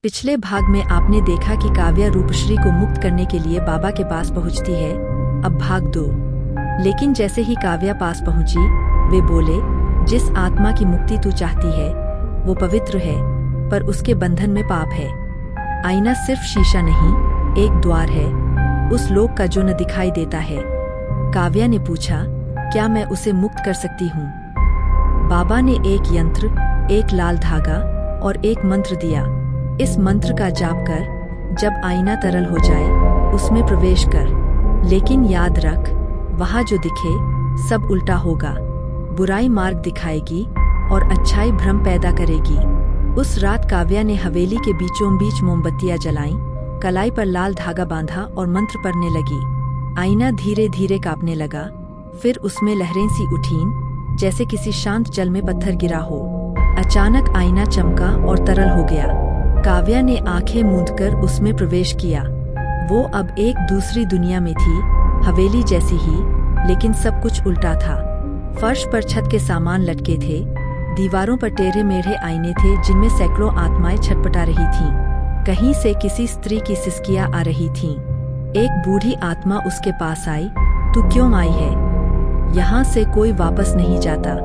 पिछले भाग में आपने देखा कि काव्या रूपश्री को मुक्त करने के लिए बाबा के पास पहुंचती है। अब भाग 2। लेकिन जैसे ही काव्या पास पहुंची, वे बोले, जिस आत्मा की मुक्ति तू चाहती है वो पवित्र है, पर उसके बंधन में पाप है। आईना सिर्फ शीशा नहीं, एक द्वार है उस लोक का जो न दिखाई देता है। काव्या ने पूछा, क्या मैं उसे मुक्त कर सकती हूँ? बाबा ने एक यंत्र, एक लाल धागा और एक मंत्र दिया। इस मंत्र का जाप कर, जब आईना तरल हो जाए उसमें प्रवेश कर। लेकिन याद रख, वहाँ जो दिखे सब उल्टा होगा। बुराई मार्ग दिखाएगी और अच्छाई भ्रम पैदा करेगी। उस रात काव्या ने हवेली के बीचों बीच मोमबत्तियां जलाईं, कलाई पर लाल धागा बांधा और मंत्र पढ़ने लगी। आईना धीरे धीरे कांपने लगा, फिर उसमें लहरें सी उठीं, जैसे किसी शांत जल में पत्थर गिरा हो। अचानक आईना चमका और तरल हो गया। काव्या ने आंखें मूंदकर उसमें प्रवेश किया। वो अब एक दूसरी दुनिया में थी, हवेली जैसी ही, लेकिन सब कुछ उल्टा था। फर्श पर छत के सामान लटके थे, दीवारों पर टेढ़े मेढ़े आईने थे जिनमें सैकड़ों आत्माएं छटपटा रही थीं। कहीं से किसी स्त्री की सिसकियां आ रही थीं। एक बूढ़ी आत्मा उसके पास आई। तू क्यों आई है? यहाँ से कोई वापस नहीं जाता।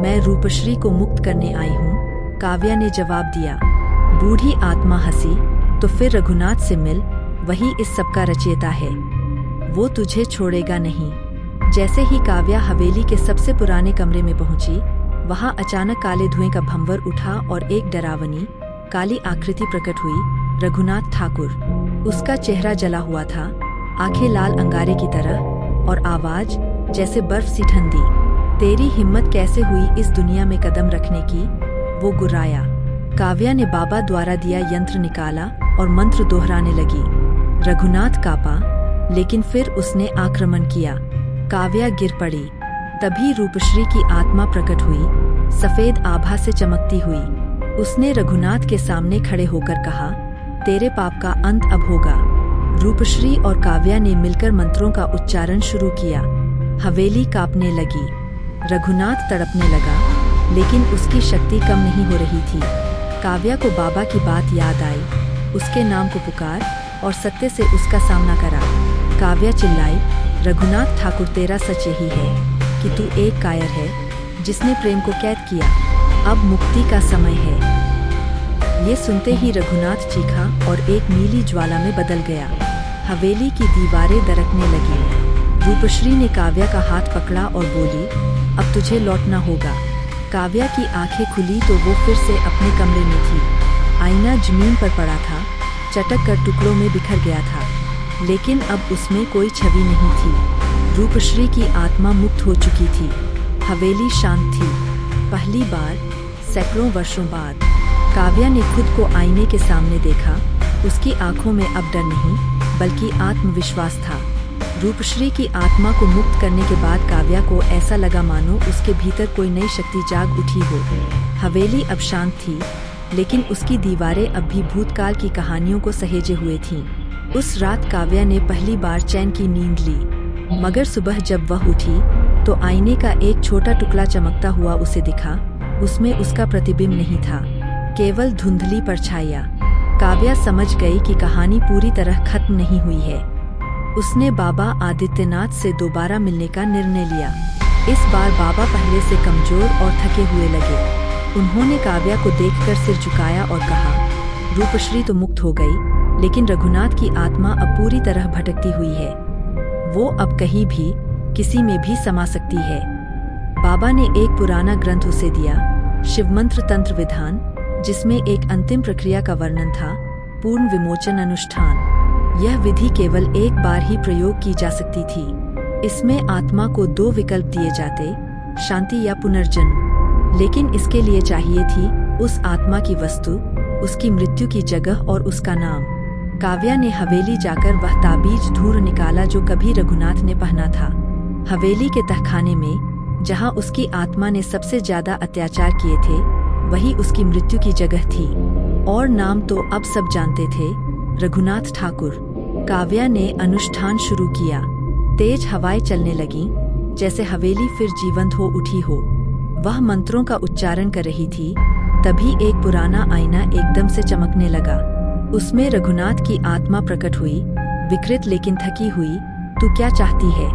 मैं रूपश्री को मुक्त करने आई हूँ, काव्या ने जवाब दिया। बूढ़ी आत्मा हंसी, तो फिर रघुनाथ से मिल, वही इस सब का रचयिता है। वो तुझे छोड़ेगा नहीं। जैसे ही काव्या हवेली के सबसे पुराने कमरे में पहुंची, वहां अचानक काले धुएं का भंवर उठा और एक डरावनी काली आकृति प्रकट हुई। रघुनाथ ठाकुर। उसका चेहरा जला हुआ था, आंखें लाल अंगारे की तरह, और आवाज जैसे बर्फ सी ठंडी। तेरी हिम्मत कैसे हुई इस दुनिया में कदम रखने की? वो गुर्राया। काव्या ने बाबा द्वारा दिया यंत्र निकाला और मंत्र दोहराने लगी। रघुनाथ कांपा, लेकिन फिर उसने आक्रमण किया। काव्या गिर पड़ी। तभी रूपश्री की आत्मा प्रकट हुई, सफेद आभा से चमकती हुई। उसने रघुनाथ के सामने खड़े होकर कहा, तेरे पाप का अंत अब होगा। रूपश्री और काव्या ने मिलकर मंत्रों का उच्चारण शुरू किया। हवेली कांपने लगी। रघुनाथ तड़पने लगा, लेकिन उसकी शक्ति कम नहीं हो रही थी। काव्या को बाबा की बात याद आई। उसके नाम को पुकार और सत्य से उसका सामना करा। काव्या चिल्लाई, रघुनाथ ठाकुर, तेरा सच यही है कि तू एक कायर है जिसने प्रेम को कैद किया। अब मुक्ति का समय है। ये सुनते ही रघुनाथ चीखा और एक नीली ज्वाला में बदल गया। हवेली की दीवारें दरकने लगी। रूपश्री ने काव्या का हाथ पकड़ा और बोली, अब तुझे लौटना होगा। काव्या की आंखें खुली तो वो फिर से अपने कमरे में थी। आईना जमीन पर पड़ा था, चटक कर टुकड़ों में बिखर गया था, लेकिन अब उसमें कोई छवि नहीं थी। रूपश्री की आत्मा मुक्त हो चुकी थी। हवेली शांत थी। पहली बार सैकड़ों वर्षों बाद काव्या ने खुद को आईने के सामने देखा। उसकी आंखों में अब डर नहीं, बल्कि आत्मविश्वास था। रूपश्री की आत्मा को मुक्त करने के बाद काव्या को ऐसा लगा मानो उसके भीतर कोई नई शक्ति जाग उठी हो। हवेली अब शांत थी, लेकिन उसकी दीवारें अब भी भूतकाल की कहानियों को सहेजे हुए थीं। उस रात काव्या ने पहली बार चैन की नींद ली, मगर सुबह जब वह उठी तो आईने का एक छोटा टुकड़ा चमकता हुआ उसे दिखा। उसमें उसका प्रतिबिंब नहीं था, केवल धुंधली परछाइयां। काव्या समझ गई कि कहानी पूरी तरह खत्म नहीं हुई है। उसने बाबा आदित्यनाथ से दोबारा मिलने का निर्णय लिया। इस बार बाबा पहले से कमजोर और थके हुए लगे। उन्होंने काव्या को देखकर सिर झुकाया और कहा, रूपश्री तो मुक्त हो गई, लेकिन रघुनाथ की आत्मा अब पूरी तरह भटकती हुई है। वो अब कहीं भी किसी में भी समा सकती है। बाबा ने एक पुराना ग्रंथ उसे दिया, शिवमंत्र तंत्र विधान, जिसमें एक अंतिम प्रक्रिया का वर्णन था, पूर्ण विमोचन अनुष्ठान। यह विधि केवल एक बार ही प्रयोग की जा सकती थी। इसमें आत्मा को 2 विकल्प दिए जाते, शांति या पुनर्जन्म। लेकिन इसके लिए चाहिए थी उस आत्मा की वस्तु, उसकी मृत्यु की जगह और उसका नाम। काव्या ने हवेली जाकर वह ताबीज ढूंढ निकाला जो कभी रघुनाथ ने पहना था। हवेली के तहखाने में, जहाँ उसकी आत्मा ने सबसे ज्यादा अत्याचार किए थे, वही उसकी मृत्यु की जगह थी। और नाम तो अब सब जानते थे, रघुनाथ ठाकुर। काव्या ने अनुष्ठान शुरू किया। तेज हवाएं चलने लगीं, जैसे हवेली फिर जीवंत हो उठी हो। वह मंत्रों का उच्चारण कर रही थी, तभी एक पुराना आईना एकदम से चमकने लगा। उसमें रघुनाथ की आत्मा प्रकट हुई, विकृत लेकिन थकी हुई। तू क्या चाहती है?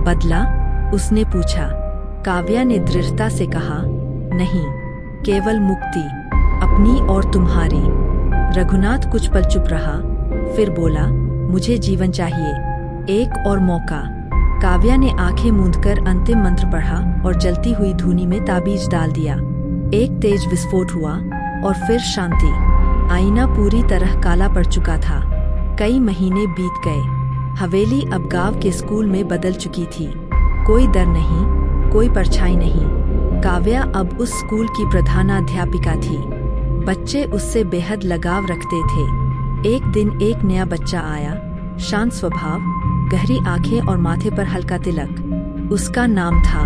बदला? उसने पूछा। काव्या ने दृढ़ता से कहा, नहीं, केवल मुक्ति, अपनी और तुम्हारी। रघुनाथ कुछ पल चुप रहा, फिर बोला, मुझे जीवन चाहिए, एक और मौका। काव्या ने आंखें मूंदकर अंतिम मंत्र पढ़ा और जलती हुई धूनी में ताबीज डाल दिया। एक तेज विस्फोट हुआ और फिर शांति। आईना पूरी तरह काला पड़ चुका था। कई महीने बीत गए। हवेली अब गांव के स्कूल में बदल चुकी थी। कोई डर नहीं, कोई परछाई नहीं। काव्या अब उस स्कूल की प्रधानाध्यापिका थी। बच्चे उससे बेहद लगाव रखते थे। एक दिन एक नया बच्चा आया, शांत स्वभाव, गहरी आंखें और माथे पर हल्का तिलक। उसका नाम था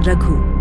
रघु।